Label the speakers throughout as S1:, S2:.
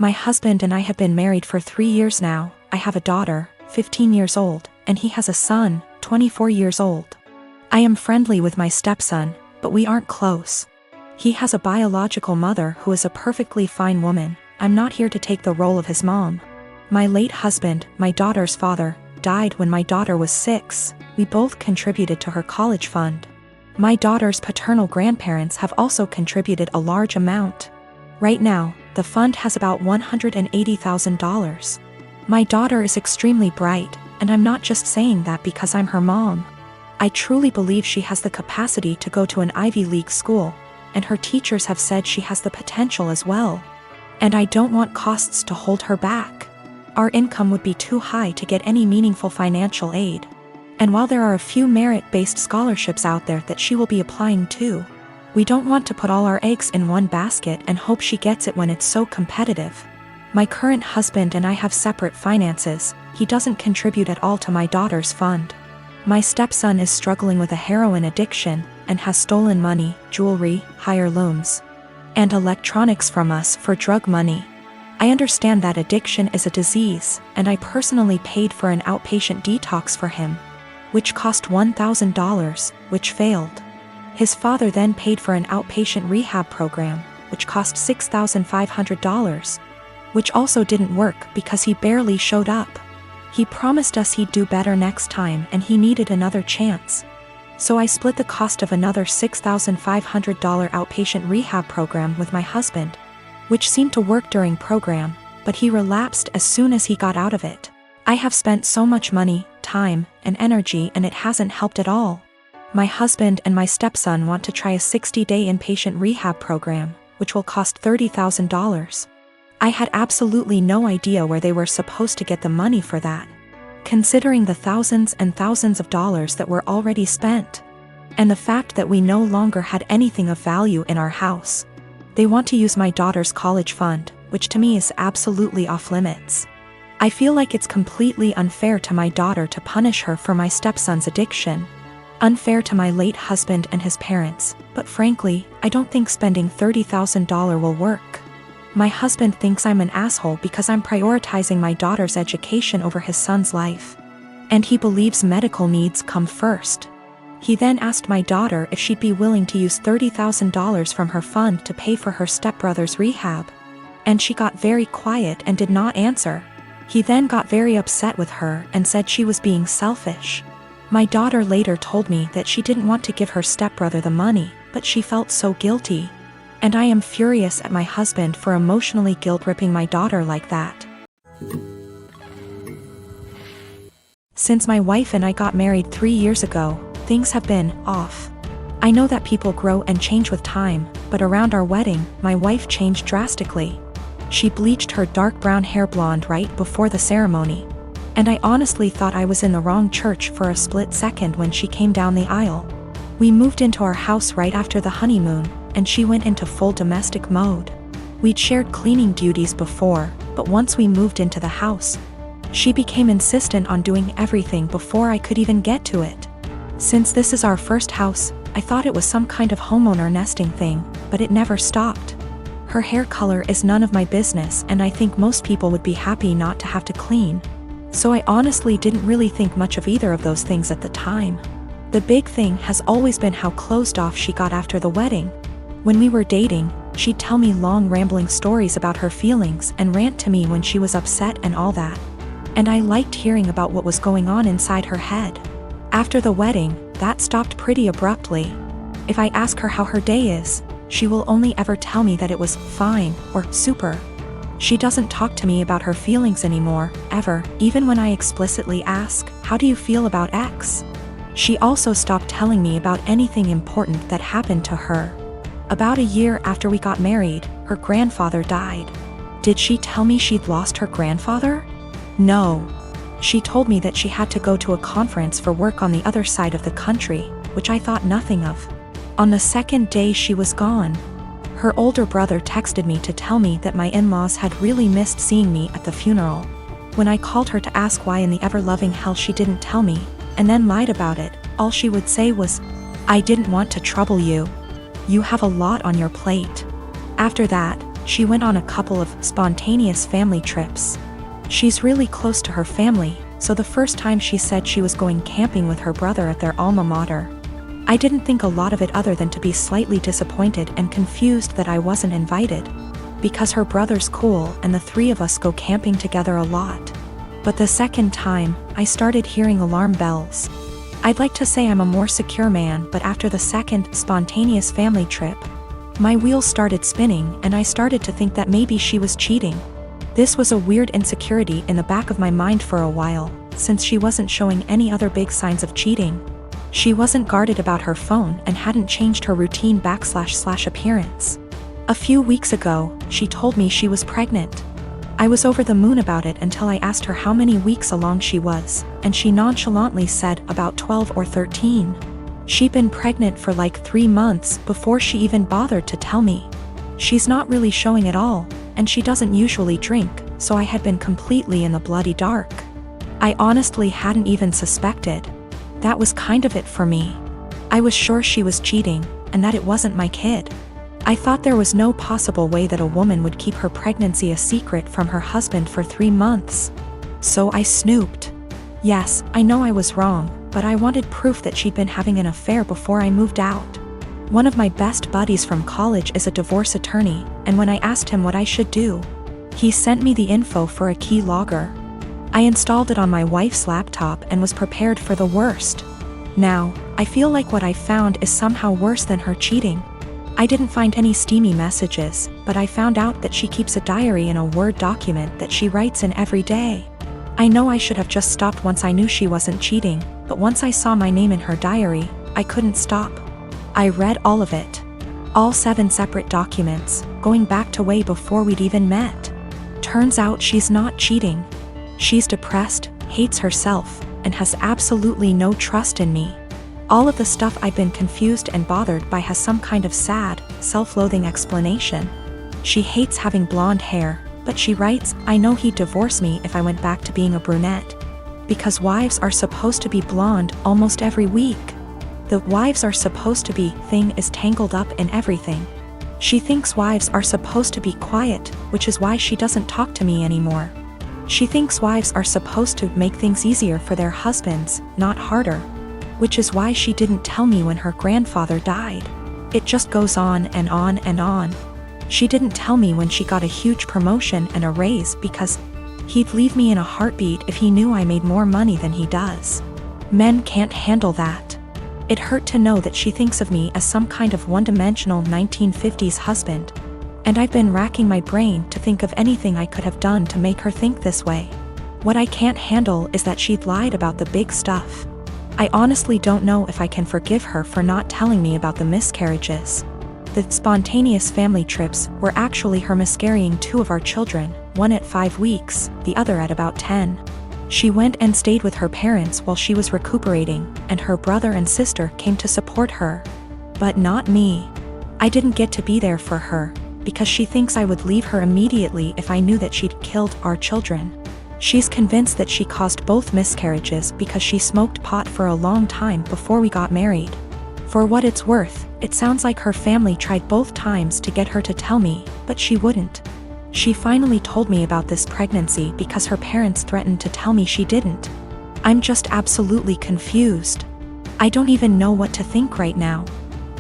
S1: My husband and I have been married for 3 years now. I have a daughter, 15 years old, and he has a son, 24 years old. I am friendly with my stepson, but we aren't close. He has a biological mother who is a perfectly fine woman. I'm not here to take the role of his mom. My late husband, my daughter's father, died when my daughter was 6. We both contributed to her college fund. My daughter's paternal grandparents have also contributed a large amount. Right now, the fund has about $180,000. My daughter is extremely bright, and I'm not just saying that because I'm her mom. I truly believe she has the capacity to go to an Ivy League school, and her teachers have said she has the potential as well. And I don't want costs to hold her back. Our income would be too high to get any meaningful financial aid. And while there are a few merit-based scholarships out there that she will be applying to, we don't want to put all our eggs in one basket and hope she gets it when it's so competitive. My current husband and I have separate finances. He doesn't contribute at all to my daughter's fund. My stepson is struggling with a heroin addiction and has stolen money, jewelry, hire looms, and electronics from us for drug money. I understand that addiction is a disease, and I personally paid for an outpatient detox for him, which cost $1,000, which failed. His father then paid for an outpatient rehab program, which cost $6,500, which also didn't work because he barely showed up. He promised us he'd do better next time and he needed another chance. So I split the cost of another $6,500 outpatient rehab program with my husband, which seemed to work during program, but he relapsed as soon as he got out of it. I have spent so much money, time, and energy and it hasn't helped at all. My husband and my stepson want to try a 60-day inpatient rehab program, which will cost $30,000. I had absolutely no idea where they were supposed to get the money for that, considering the thousands and thousands of dollars that were already spent, and the fact that we no longer had anything of value in our house. They want to use my daughter's college fund, which to me is absolutely off limits. I feel like it's completely unfair to my daughter to punish her for my stepson's addiction. Unfair to my late husband and his parents, but frankly, I don't think spending $30,000 will work. My husband thinks I'm an asshole because I'm prioritizing my daughter's education over his son's life. And he believes medical needs come first. He then asked my daughter if she'd be willing to use $30,000 from her fund to pay for her stepbrother's rehab. And she got very quiet and did not answer. He then got very upset with her and said she was being selfish. My daughter later told me that she didn't want to give her stepbrother the money, but she felt so guilty. And I am furious at my husband for emotionally guilt-tripping my daughter like that. Since my wife and I got married 3 years ago, things have been off. I know that people grow and change with time, but around our wedding, my wife changed drastically. She bleached her dark brown hair blonde right before the ceremony. And I honestly thought I was in the wrong church for a split second when she came down the aisle. We moved into our house right after the honeymoon, and she went into full domestic mode. We'd shared cleaning duties before, but once we moved into the house, she became insistent on doing everything before I could even get to it. Since this is our first house, I thought it was some kind of homeowner nesting thing, but it never stopped. Her hair color is none of my business, and I think most people would be happy not to have to clean. So I honestly didn't really think much of either of those things at the time. The big thing has always been how closed off she got after the wedding. When we were dating, she'd tell me long rambling stories about her feelings and rant to me when she was upset and all that. And I liked hearing about what was going on inside her head. After the wedding, that stopped pretty abruptly. If I ask her how her day is, she will only ever tell me that it was fine or super. She doesn't talk to me about her feelings anymore, ever, even when I explicitly ask, "How do you feel about X?" She also stopped telling me about anything important that happened to her. About a year after we got married, her grandfather died. Did she tell me she'd lost her grandfather? No. She told me that she had to go to a conference for work on the other side of the country, which I thought nothing of. On the second day she was gone. Her older brother texted me to tell me that my in-laws had really missed seeing me at the funeral. When I called her to ask why in the ever-loving hell she didn't tell me, and then lied about it, all she would say was, "I didn't want to trouble you. You have a lot on your plate." After that, She went on a couple of spontaneous family trips. She's really close to her family, so the first time she said she was going camping with her brother at their alma mater. I didn't think a lot of it other than to be slightly disappointed and confused that I wasn't invited, because her brother's cool and the three of us go camping together a lot. But the second time, I started hearing alarm bells. I'd like to say I'm a more secure man, but after the second spontaneous family trip, my wheels started spinning and I started to think that maybe she was cheating. This was a weird insecurity in the back of my mind for a while, since she wasn't showing any other big signs of cheating. She wasn't guarded about her phone and hadn't changed her routine / appearance. A few weeks ago, she told me she was pregnant. I was over the moon about it until I asked her how many weeks along she was, and she nonchalantly said about 12 or 13. She'd been pregnant for like 3 months before she even bothered to tell me. She's not really showing at all, and she doesn't usually drink, so I had been completely in the bloody dark. I honestly hadn't even suspected. That was kind of it for me. I was sure she was cheating, and that it wasn't my kid. I thought there was no possible way that a woman would keep her pregnancy a secret from her husband for 3 months. So I snooped. Yes, I know I was wrong, but I wanted proof that she'd been having an affair before I moved out. One of my best buddies from college is a divorce attorney, and when I asked him what I should do, he sent me the info for a key logger. I installed it on my wife's laptop and was prepared for the worst. Now, I feel like what I found is somehow worse than her cheating. I didn't find any steamy messages, but I found out that she keeps a diary in a Word document that she writes in every day. I know I should have just stopped once I knew she wasn't cheating, but once I saw my name in her diary, I couldn't stop. I read all of it. All 7 separate documents, going back to way before we'd even met. Turns out she's not cheating. She's depressed, hates herself, and has absolutely no trust in me. All of the stuff I've been confused and bothered by has some kind of sad, self-loathing explanation. She hates having blonde hair, but she writes, I know he'd divorce me if I went back to being a brunette. Because wives are supposed to be blonde almost every week. The wives are supposed to be thing is tangled up in everything. She thinks wives are supposed to be quiet, which is why she doesn't talk to me anymore. She thinks wives are supposed to make things easier for their husbands, not harder. Which is why she didn't tell me when her grandfather died. It just goes on and on and on. She didn't tell me when she got a huge promotion and a raise because he'd leave me in a heartbeat if he knew I made more money than he does. Men can't handle that. It hurt to know that she thinks of me as some kind of one-dimensional 1950s husband. And I've been racking my brain to think of anything I could have done to make her think this way. What I can't handle is that she'd lied about the big stuff. I honestly don't know if I can forgive her for not telling me about the miscarriages. The spontaneous family trips were actually her miscarrying 2 of our children, one at 5 weeks, the other at about 10. She went and stayed with her parents while she was recuperating, and her brother and sister came to support her. But not me. I didn't get to be there for her, because she thinks I would leave her immediately if I knew that she'd killed our children. She's convinced that she caused both miscarriages because she smoked pot for a long time before we got married. For what it's worth, it sounds like her family tried both times to get her to tell me, but she wouldn't. She finally told me about this pregnancy because her parents threatened to tell me she didn't. I'm just absolutely confused. I don't even know what to think right now.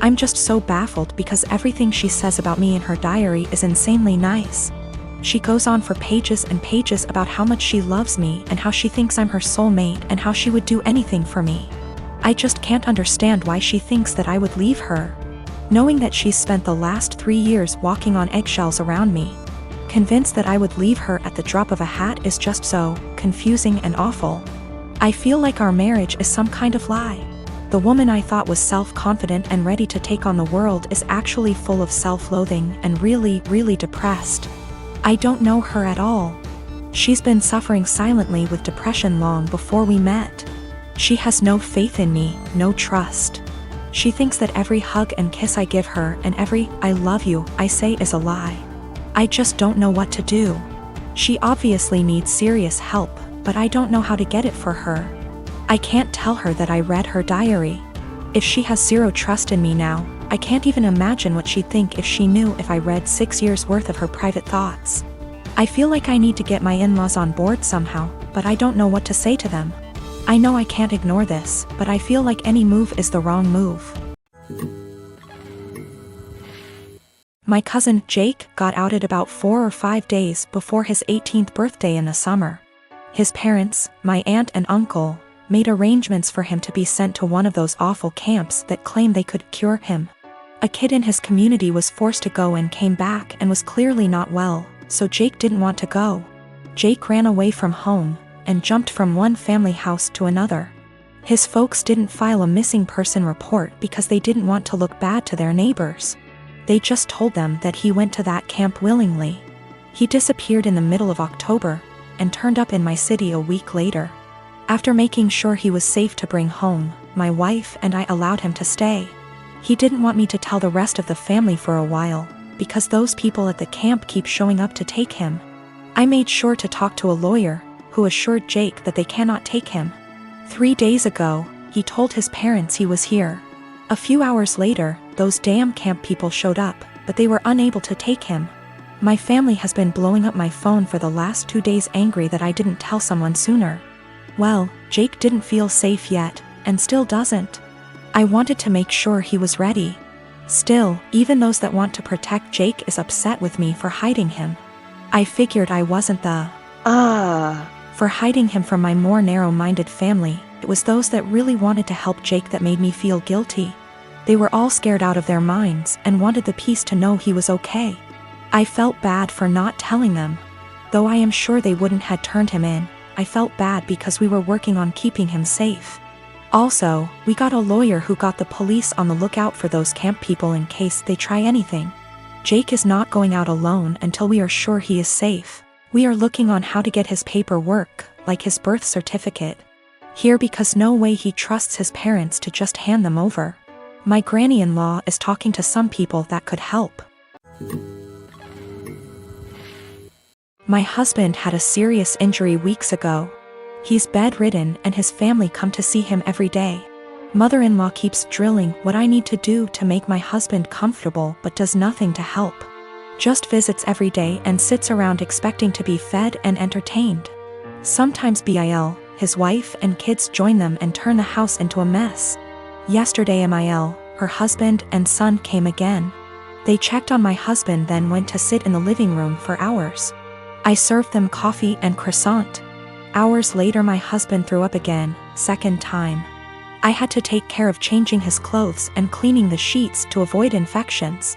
S1: I'm just so baffled because everything she says about me in her diary is insanely nice. She goes on for pages and pages about how much she loves me and how she thinks I'm her soulmate and how she would do anything for me. I just can't understand why she thinks that I would leave her. Knowing that she's spent the last 3 years walking on eggshells around me, convinced that I would leave her at the drop of a hat is just so confusing and awful. I feel like our marriage is some kind of lie. The woman I thought was self-confident and ready to take on the world is actually full of self-loathing and really, really depressed. I don't know her at all. She's been suffering silently with depression long before we met. She has no faith in me, no trust. She thinks that every hug and kiss I give her and every "I love you" I say is a lie. I just don't know what to do. She obviously needs serious help, but I don't know how to get it for her. I can't tell her that I read her diary. If she has zero trust in me now, I can't even imagine what she'd think if she knew if I read 6 years worth of her private thoughts. I feel like I need to get my in-laws on board somehow, but I don't know what to say to them. I know I can't ignore this, but I feel like any move is the wrong move. My cousin, Jake, got outed about 4 or 5 days before his 18th birthday in the summer. His parents, my aunt and uncle, made arrangements for him to be sent to one of those awful camps that claim they could cure him. A kid in his community was forced to go and came back and was clearly not well, so Jake didn't want to go. Jake ran away from home and jumped from one family house to another. His folks didn't file a missing person report because they didn't want to look bad to their neighbors. They just told them that he went to that camp willingly. He disappeared in the middle of October and turned up in my city a week later. After making sure he was safe to bring home, my wife and I allowed him to stay. He didn't want me to tell the rest of the family for a while, because those people at the camp keep showing up to take him. I made sure to talk to a lawyer, who assured Jake that they cannot take him. 3 days ago, he told his parents he was here. A few hours later, those damn camp people showed up, but they were unable to take him. My family has been blowing up my phone for the last 2 days, angry that I didn't tell someone sooner. Well, Jake didn't feel safe yet, and still doesn't. I wanted to make sure he was ready. Still, even those that want to protect Jake is upset with me for hiding him. I figured I wasn't the for hiding him from my more narrow-minded family. It was those that really wanted to help Jake that made me feel guilty. They were all scared out of their minds and wanted the peace to know he was okay. I felt bad for not telling them. Though I am sure they wouldn't had turned him in, I felt bad because we were working on keeping him safe. Also, we got a lawyer who got the police on the lookout for those camp people in case they try anything. Jake is not going out alone until we are sure he is safe. We are looking on how to get his paperwork, like his birth certificate, here because no way he trusts his parents to just hand them over. My granny-in-law is talking to some people that could help. My husband had a serious injury weeks ago. He's bedridden and his family come to see him every day. Mother-in-law keeps drilling what I need to do to make my husband comfortable but does nothing to help. Just visits every day and sits around expecting to be fed and entertained. Sometimes Bil, his wife and kids join them and turn the house into a mess. Yesterday Mil, her husband and son came again. They checked on my husband then went to sit in the living room for hours. I served them coffee and croissant. Hours later my husband threw up again, second time. I had to take care of changing his clothes and cleaning the sheets to avoid infections.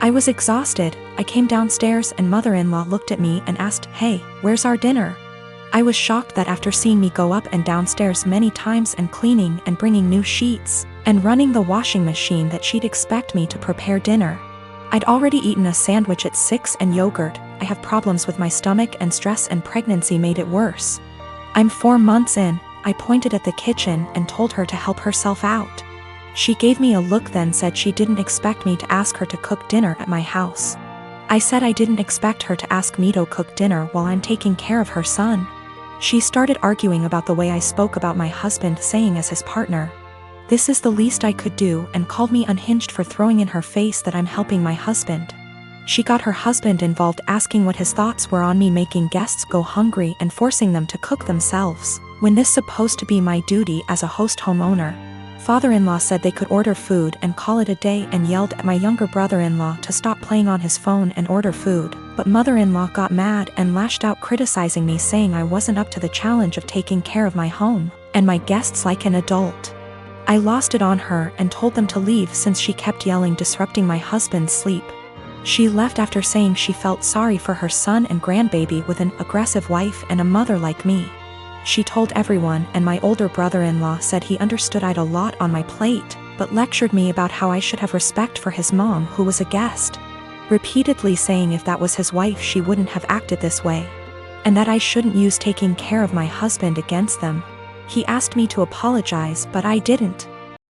S1: I was exhausted. I came downstairs and mother-in-law looked at me and asked, "Hey, where's our dinner?" I was shocked that after seeing me go up and downstairs many times and cleaning and bringing new sheets and running the washing machine that she'd expect me to prepare dinner. I'd already eaten a sandwich at 6 and yogurt. I have problems with my stomach and stress and pregnancy made it worse. I'm 4 months in. I pointed at the kitchen and told her to help herself out. She gave me a look then said she didn't expect me to ask her to cook dinner at my house. I said I didn't expect her to ask me to cook dinner while I'm taking care of her son. She started arguing about the way I spoke about my husband, saying as his partner. This is the least I could do, and called me unhinged for throwing in her face that I'm helping my husband. She got her husband involved, asking what his thoughts were on me making guests go hungry and forcing them to cook themselves, when this supposed to be my duty as a host homeowner. Father-in-law said they could order food and call it a day and yelled at my younger brother-in-law to stop playing on his phone and order food, but mother-in-law got mad and lashed out, criticizing me, saying I wasn't up to the challenge of taking care of my home and my guests like an adult. I lost it on her and told them to leave since she kept yelling, disrupting my husband's sleep. She left after saying she felt sorry for her son and grandbaby with an aggressive wife and a mother like me. She told everyone, and my older brother-in-law said he understood I'd a lot on my plate, but lectured me about how I should have respect for his mom who was a guest, repeatedly saying if that was his wife she wouldn't have acted this way, and that I shouldn't use taking care of my husband against them. He asked me to apologize, but I didn't.